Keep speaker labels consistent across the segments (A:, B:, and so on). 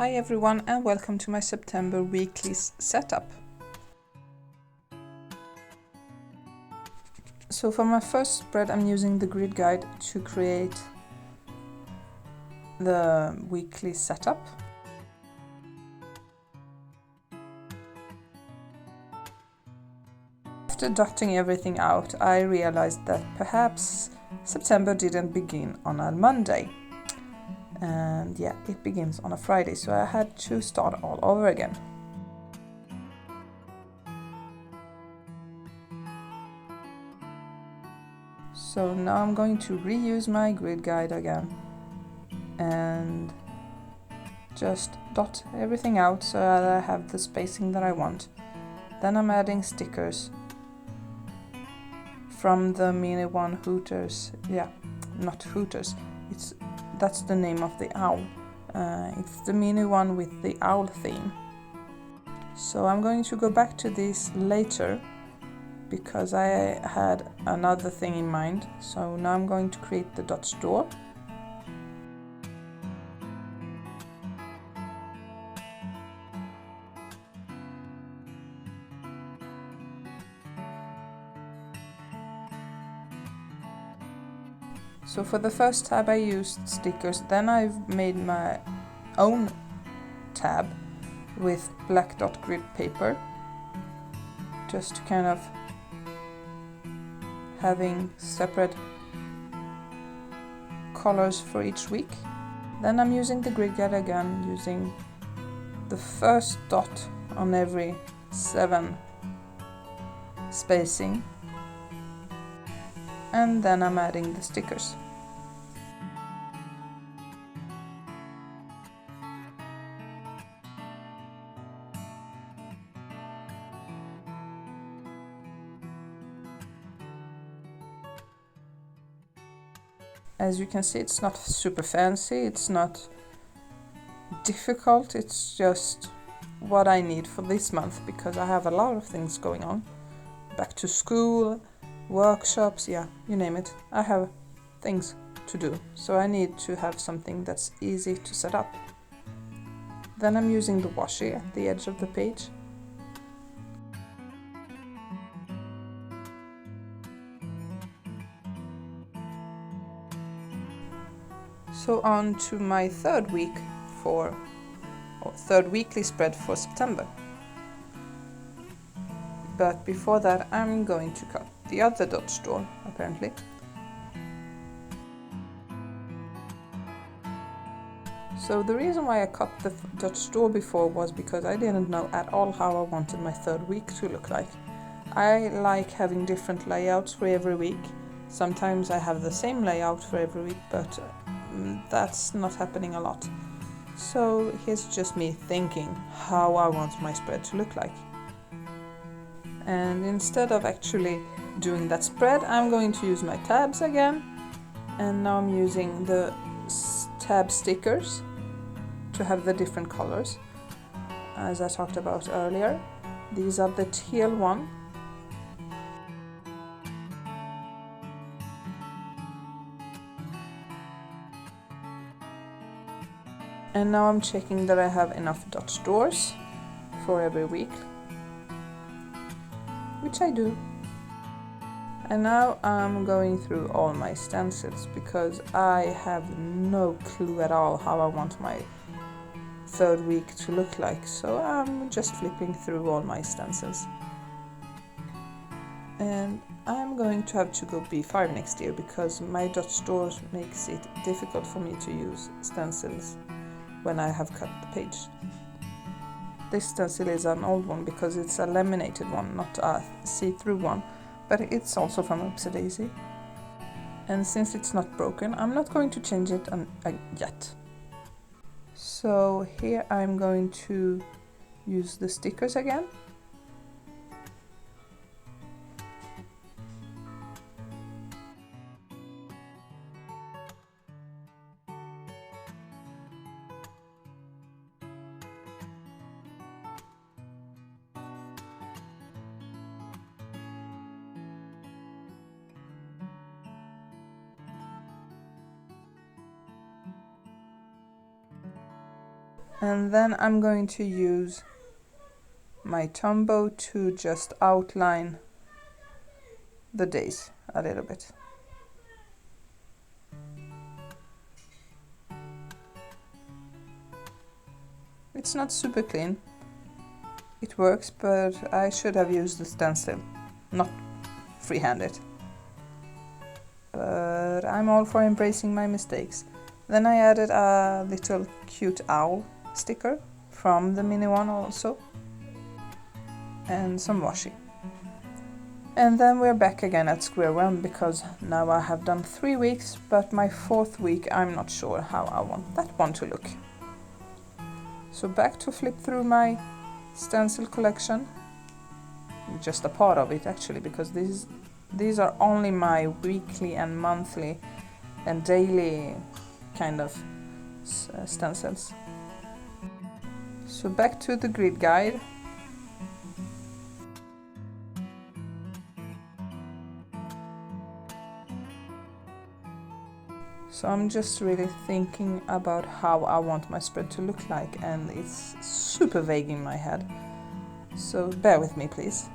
A: Hi everyone and welcome to my September weeklies setup. So for my first spread I'm using the grid guide to create the weekly setup. After dotting everything out, I realized that perhaps September didn't begin on a Monday. And yeah, it begins on a Friday, so I had to start all over again. So now I'm going to reuse my grid guide again and just dot everything out so that I have the spacing that I want. Then I'm adding stickers from the mini one Hooters. Yeah, not Hooters, that's the name of the owl. It's the mini one with the owl theme. So I'm going to go back to this later because I had another thing in mind. So now I'm going to create the dot store. So for the first tab I used stickers, then I've made my own tab with black dot grid paper, just to kind of having separate colors for each week. Then I'm using the grid guide again, using the first dot on every 7 spacing, and then I'm adding the stickers. As you can see, it's not super fancy, it's not difficult, it's just what I need for this month because I have a lot of things going on. Back to school, workshops, yeah, you name it. I have things to do, so I need to have something that's easy to set up. Then I'm using the washi at the edge of the page. So on to my third weekly spread for September. But before that I'm going to cut the other dot store, apparently. So the reason why I cut the dot store before was because I didn't know at all how I wanted my third week to look like. I like having different layouts for every week. Sometimes I have the same layout for every week, but that's not happening a lot. So here's just me thinking how I want my spread to look like. And instead of actually doing that spread, I'm going to use my tabs again. And now I'm using the tab stickers to have the different colors, as I talked about earlier. These are the teal one. And now I'm checking that I have enough dot stores for every week, which I do. And now I'm going through all my stencils because I have no clue at all how I want my third week to look like. So I'm just flipping through all my stencils. And I'm going to have to go B5 next year because my dot stores makes it difficult for me to use stencils when I have cut the page. This stencil is an old one because it's a laminated one, not a see-through one, but it's also from Oopsie Daisy. And since it's not broken, I'm not going to change it yet. So here I'm going to use the stickers again. And then I'm going to use my Tombow to just outline the days a little bit. It's not super clean. It works, but I should have used the stencil, not freehand-it. But I'm all for embracing my mistakes. Then I added a little cute owl sticker from the mini one also, and some washi. And then we're back again at square one, because now I have done 3 weeks, but my 4th week I'm not sure how I want that one to look. So back to flip through my stencil collection, just a part of it actually, because these are only my weekly and monthly and daily kind of stencils. So back to the grid guide. So I'm just really thinking about how I want my spread to look like, and it's super vague in my head. So bear with me, please.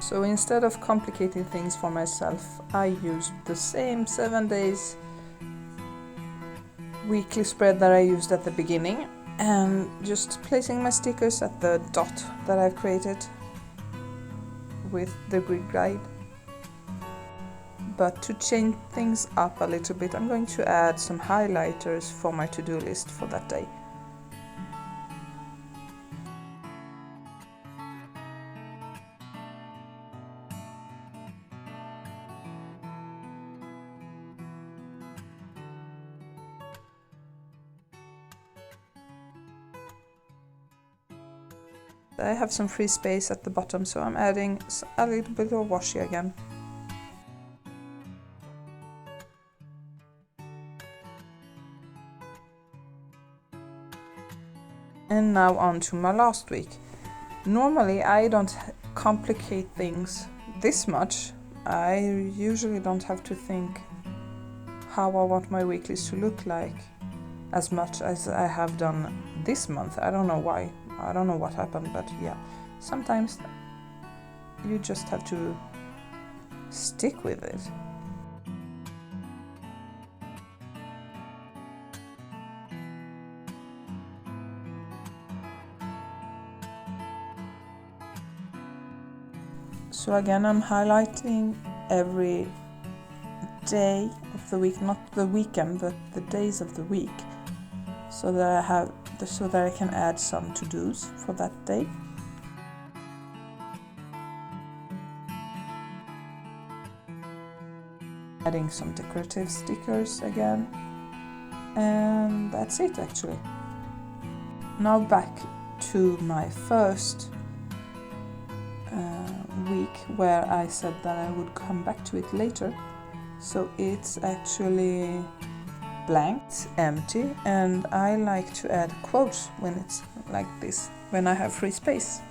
A: So instead of complicating things for myself, I used the same 7 days weekly spread that I used at the beginning, and just placing my stickers at the dot that I've created with the grid guide. But to change things up a little bit, I'm going to add some highlighters for my to-do list for that day. I have some free space at the bottom, so I'm adding a little bit of washi again. And now on to my last week. Normally I don't complicate things this much. I usually don't have to think how I want my weeklies to look like as much as I have done this month. I don't know why. I don't know what happened, but yeah, sometimes you just have to stick with it. So again, I'm highlighting every day of the week, not the weekend, but the days of the week, so that I can add some to-dos for that day. Adding some decorative stickers again, and that's it actually. Now back to my first week, where I said that I would come back to it later. So it's actually blank, it's empty, and I like to add quotes when it's like this, when I have free space.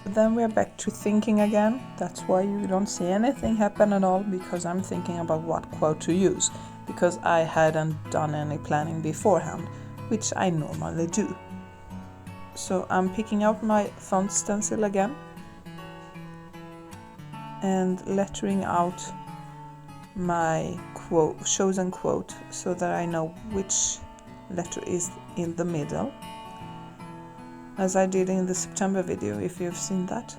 A: Then we're back to thinking again. That's why you don't see anything happen at all, because I'm thinking about what quote to use, because I hadn't done any planning beforehand, which I normally do. So I'm picking out my font stencil again and lettering out my chosen quote, so that I know which letter is in the middle, as I did in the September video, if you've seen that.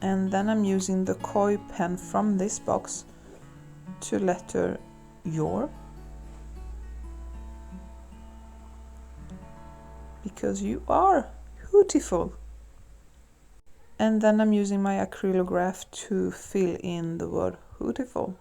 A: And then I'm using the koi pen from this box to letter your, because you are beautiful. And then I'm using my acrylograph to fill in the word beautiful.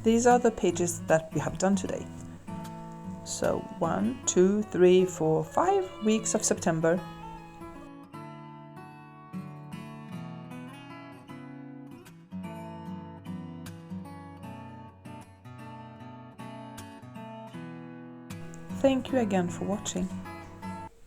A: These are the pages that we have done today. So 1, 2, 3, 4, 5 weeks of September. Thank you again for watching.